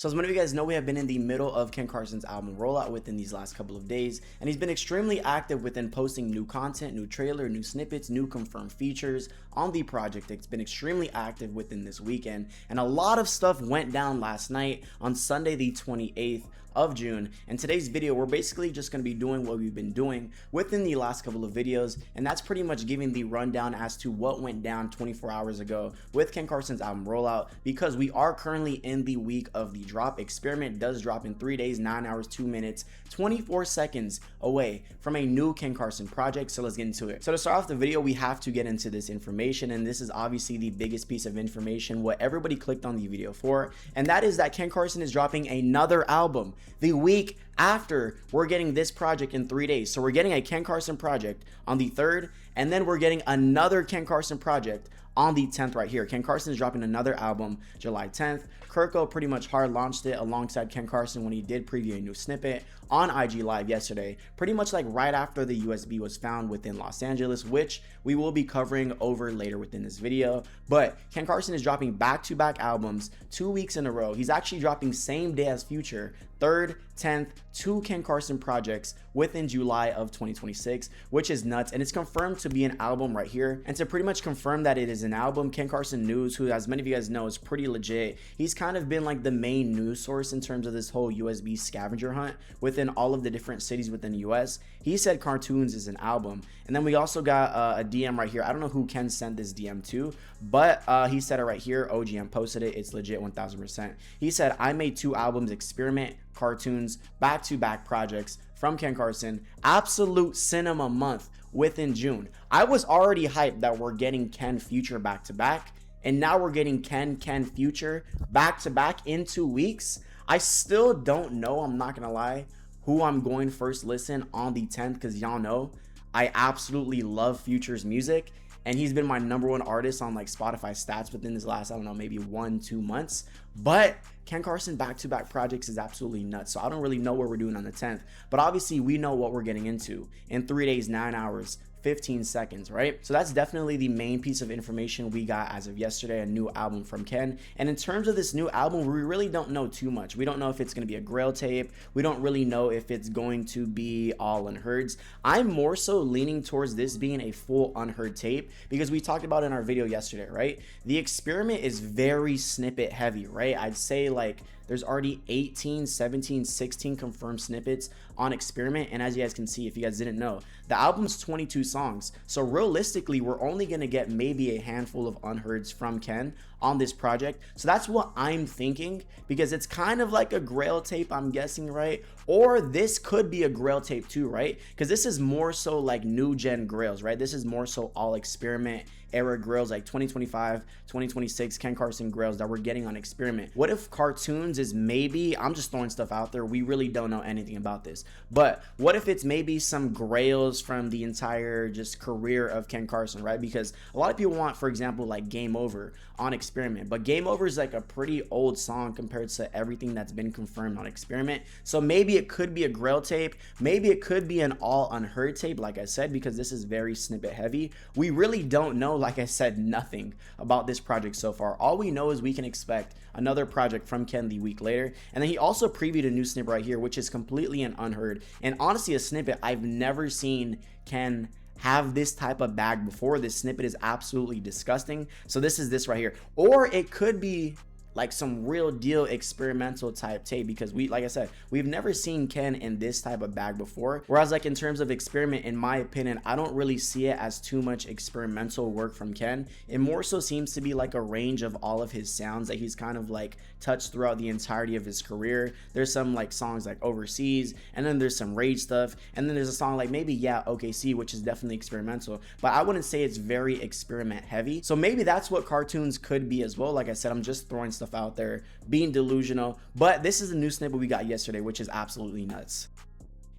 So as many of you guys know, we have been in the middle of Ken Carson's album rollout within these last couple of days, and he's been extremely active within posting new content, new trailer, new snippets, new confirmed features on the project. It's been extremely active within this weekend, and a lot of stuff went down last night on Sunday the 28th of June. In today's video, we're basically just going to be doing what we've been doing within the last couple of videos, and that's pretty much giving the rundown as to what went down 24 hours ago with Ken Carson's album rollout, because we are currently in the week of the drop. Experiment does drop in 3 days, 9 hours, 2 minutes, 24 seconds away from a new Ken Carson project. So let's get into it. So to start off the video, we have to get into this information, and this is obviously the biggest piece of information, what everybody clicked on the video for, and that is that Ken Carson is dropping another album the week after we're getting this project in 3 days. So we're getting a Ken Carson project on the 3rd, and then we're getting another Ken Carson project on the 10th right here. Ken Carson is dropping another album July 10th. Kirko pretty much hard launched it alongside Ken Carson when he did preview a new snippet on IG Live yesterday, pretty much like right after the USB was found within Los Angeles, which we will be covering over later within this video. But Ken Carson is dropping back-to-back albums 2 weeks in a row. He's actually dropping same day as Future, 3rd, 10th, 2 Ken Carson projects within July of 2026, which is nuts. And it's confirmed to be an album right here. And to pretty much confirm that it is an album, Ken Carson News, who as many of you guys know is pretty legit, he's kind of been like the main news source in terms of this whole USB scavenger hunt within all of the different cities within the US. He said Cartunez is an album. And then we also got a DM right here. I don't know who Ken sent this DM to, but he said it right here. OGM posted it. It's legit 1000%. He said, I made 2 albums, Experiment, Cartunez, back-to-back projects from Ken Carson, absolute cinema month within June. I was already hyped that we're getting Ken Future back-to-back, and now we're getting Ken Future back-to-back in 2 weeks. I still don't know, I'm not gonna lie, who I'm going first listen on the 10th, because y'all know I absolutely love Future's music, and he's been my #1 artist on like Spotify stats within this last, I don't know, maybe 1-2 months. But Ken Carson back-to-back projects is absolutely nuts. So I don't really know what we're doing on the 10th, but obviously we know what we're getting into in 3 days, 9 hours, 15 seconds, right? So that's definitely the main piece of information we got as of yesterday, a new album from Ken. And in terms of this new album, we really don't know too much. We don't know if it's going to be a grail tape. We don't really know if it's going to be all unheards. I'm more so leaning towards this being a full unheard tape, because we talked about in our video yesterday, right? The Experiment is very snippet heavy, right? I'd say like there's already 18, 17, 16 confirmed snippets on Experiment. And as you guys can see, if you guys didn't know, the album's 22 songs. So realistically, we're only going to get maybe a handful of unheards from Ken on this project. So that's what I'm thinking, because it's kind of like a grail tape, I'm guessing, right? Or this could be a grail tape too, right? Because this is more so like new gen grails, right? This is more so all Experiment era grails, like 2025, 2026 Ken Carson grails that we're getting on Experiment. What if Cartunez is maybe, I'm just throwing stuff out there, we really don't know anything about this, but what if it's maybe some grails from the entire just career of Ken Carson, right? Because a lot of people want, for example, like Game Over on Experiment, but Game Over is like a pretty old song compared to everything that's been confirmed on Experiment. So maybe it could be a grail tape, maybe it could be an all unheard tape, like I said, because this is very snippet heavy. We really don't know, like I said, nothing about this project so far. All we know is we can expect another project from Ken the week later. And then he also previewed a new snippet right here, which is completely an unheard, and honestly a snippet I've never seen Ken have this type of bag before. This snippet is absolutely disgusting. So this is this right here, or it could be like some real deal experimental type tape, because we, like I said, we've never seen Ken in this type of bag before. Whereas like in terms of Experiment, in my opinion, I don't really see it as too much experimental work from Ken. It more so seems to be like a range of all of his sounds that he's kind of like touched throughout the entirety of his career. There's some like songs like Overseas, and then there's some rage stuff, and then there's a song like maybe Yeah OKC, which is definitely experimental, but I wouldn't say it's very experiment heavy. So maybe that's what Cartunez could be as well. Like I said, I'm just throwing stuff out there, being delusional, but this is the new snippet we got yesterday, which is absolutely nuts.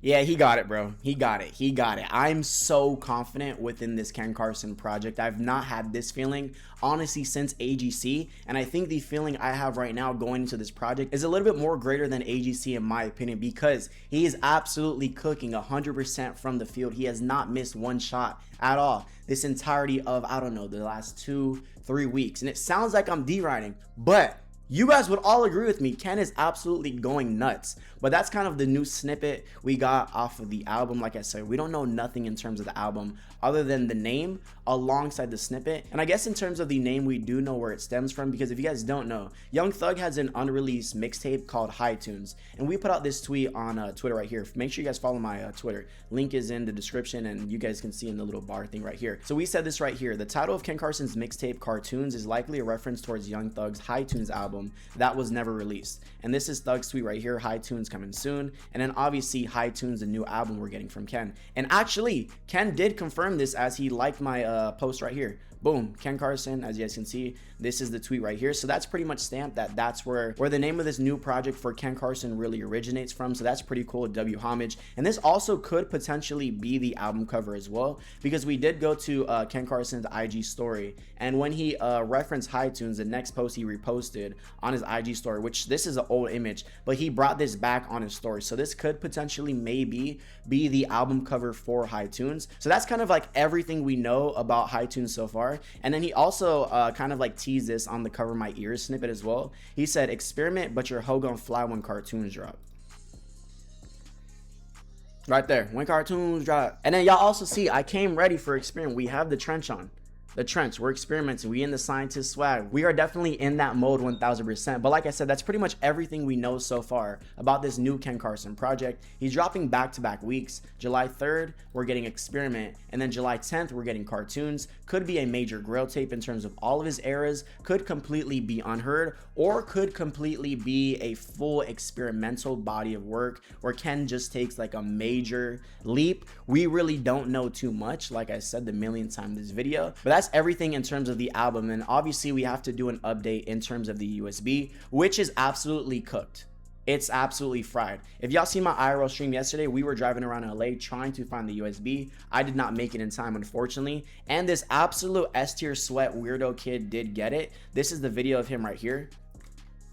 Yeah, he got it, bro. He got it. He got it. I'm so confident within this Ken Carson project. I've not had this feeling, honestly, since AGC. And I think the feeling I have right now going into this project is a little bit more greater than AGC, in my opinion, because he is absolutely cooking 100% from the field. He has not missed one shot at all this entirety of, I don't know, the last 2-3 weeks. And it sounds like I'm deriding, but You guys would all agree with me, Ken is absolutely going nuts. But that's kind of the new snippet we got off of the album. Like I said, we don't know nothing in terms of the album other than the name alongside the snippet. And I guess in terms of the name, we do know where it stems from, because if you guys don't know, Young Thug has an unreleased mixtape called High Tunes. And we put out this tweet on Twitter right here. Make sure you guys follow my Twitter. Link is in the description, and you guys can see in the little bar thing right here. So we said this right here. The title of Ken Carson's mixtape Cartunez is likely a reference towards Young Thug's High Tunes album that was never released. And this is Thug's tweet right here. High Tunes coming soon. And then obviously High Tunes, the new album we're getting from Ken. And actually, Ken did confirm this as he liked my post right here. Boom, Ken Carson, as you guys can see, this is the tweet right here. So that's pretty much stamped that that's where the name of this new project for Ken Carson really originates from. So that's pretty cool, W homage. And this also could potentially be the album cover as well, because we did go to Ken Carson's IG story, and when he referenced High Tunes, the next post he reposted on his IG story, which this is an old image, but he brought this back on his story. So this could potentially maybe be the album cover for High Tunes. So that's kind of like everything we know about High Tunes so far. And then he also kind of like teased this on the Cover My Ears snippet as well. He said, "Experiment, but your hoe gon' fly when Cartunez drop." Right there, when Cartunez drop. And then y'all also see I came ready for experiment. We have the trench on. The trench, we're experimenting, we in the scientist swag. We are definitely in that mode 1000%. But like I said, that's pretty much everything we know so far about this new Ken Carson project. He's dropping back-to-back weeks. July 3rd, we're getting Experiment, and then July 10th, we're getting Cartunez. Could be a major grail tape in terms of all of his eras, could completely be unheard, or could completely be a full experimental body of work where Ken just takes like a major leap. We really don't know too much, like I said the millionth time in this video, but that's everything in terms of the album. And obviously we have to do an update in terms of the USB, which is absolutely cooked. It's absolutely fried. If y'all see my IRL stream yesterday, we were driving around LA trying to find the USB. I did not make it in time, unfortunately, and this absolute S-tier sweat weirdo kid did get it. This is the video of him right here.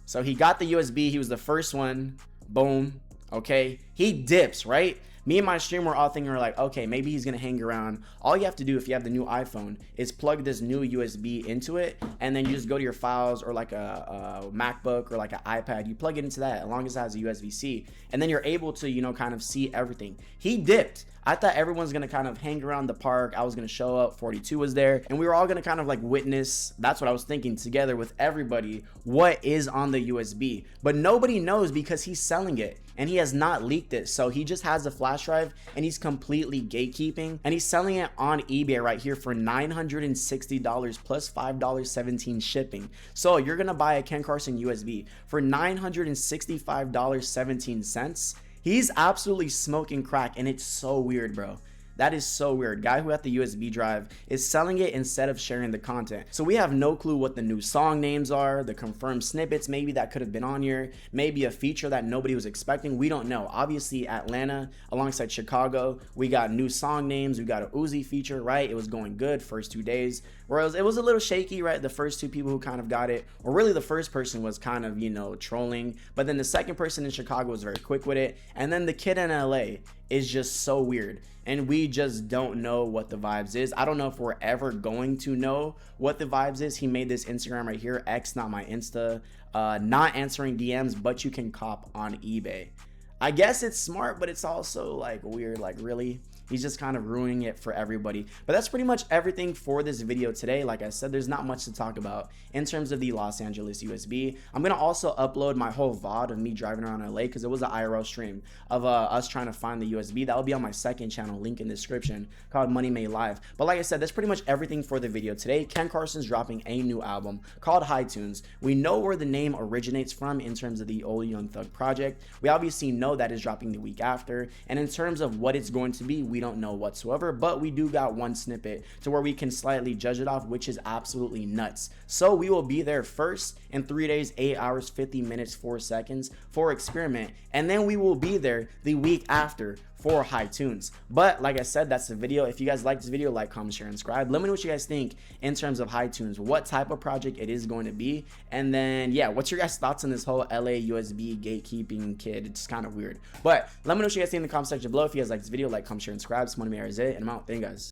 So he got the USB, he was the first one. Boom. Okay, he dips, right? Me and my stream were all thinking, we're like, okay, maybe he's gonna hang around. All you have to do if you have the new iPhone is plug this new USB into it, and then you just go to your files, or like a MacBook or like an iPad. You plug it into that, as long as it has a USB-C, and then you're able to, you know, kind of see everything. He dipped. I thought everyone's gonna kind of hang around the park. I was gonna show up, 42 was there, and we were all gonna kind of like witness, that's what I was thinking, together with everybody, what is on the USB. But nobody knows because he's selling it and he has not leaked it. So he just has a flash drive and he's completely gatekeeping, and he's selling it on eBay right here for $960 plus $5.17 shipping. So you're gonna buy a Ken Carson USB for $965.17. He's absolutely smoking crack, and it's so weird, bro. That is so weird. Guy who had the USB drive is selling it instead of sharing the content. So we have no clue what the new song names are, the confirmed snippets maybe that could have been on here, maybe a feature that nobody was expecting. We don't know. Obviously Atlanta alongside Chicago, we got new song names. We got an Uzi feature, right? It was going good first 2 days. Whereas it was a little shaky, right? The first two people who kind of got it, or really the first person was kind of, you know, trolling. But then the second person in Chicago was very quick with it. And then the kid in LA is just so weird. And we just don't know what the vibes is. I don't know if we're ever going to know what the vibes is. He made this Instagram right here, X, not my Insta, not answering DMs, but you can cop on eBay. I guess it's smart, but it's also like weird, like really? He's just kind of ruining it for everybody. But that's pretty much everything for this video today. Like I said, there's not much to talk about in terms of the Los Angeles USB. I'm gonna also upload my whole VOD of me driving around LA, because it was an IRL stream of us trying to find the USB. That will be on my second channel, link in the description, called MONEYMAY Live. But like I said, that's pretty much everything for the video today. Ken Carson's dropping a new album called High Tunes. We know where the name originates from in terms of the old Young Thug project. We obviously know that is dropping the week after. And in terms of what it's going to be, we don't know whatsoever, but we do got one snippet to where we can slightly judge it off, which is absolutely nuts. So we will be there first in 3 days, 8 hours, 50 minutes, 4 seconds for Experiment, and then we will be there the week after for High Tunes. But like I said, that's the video. If you guys like this video, like, comment, share, and subscribe. Let me know what you guys think in terms of High Tunes, what type of project it is going to be, and then yeah, what's your guys' thoughts on this whole LA USB gatekeeping kid? It's kind of weird, but let me know what you guys think in the comment section below. If you guys like this video, like, comment, share, and subscribe. It's MONEYMAY, and I'm out. Thank you guys.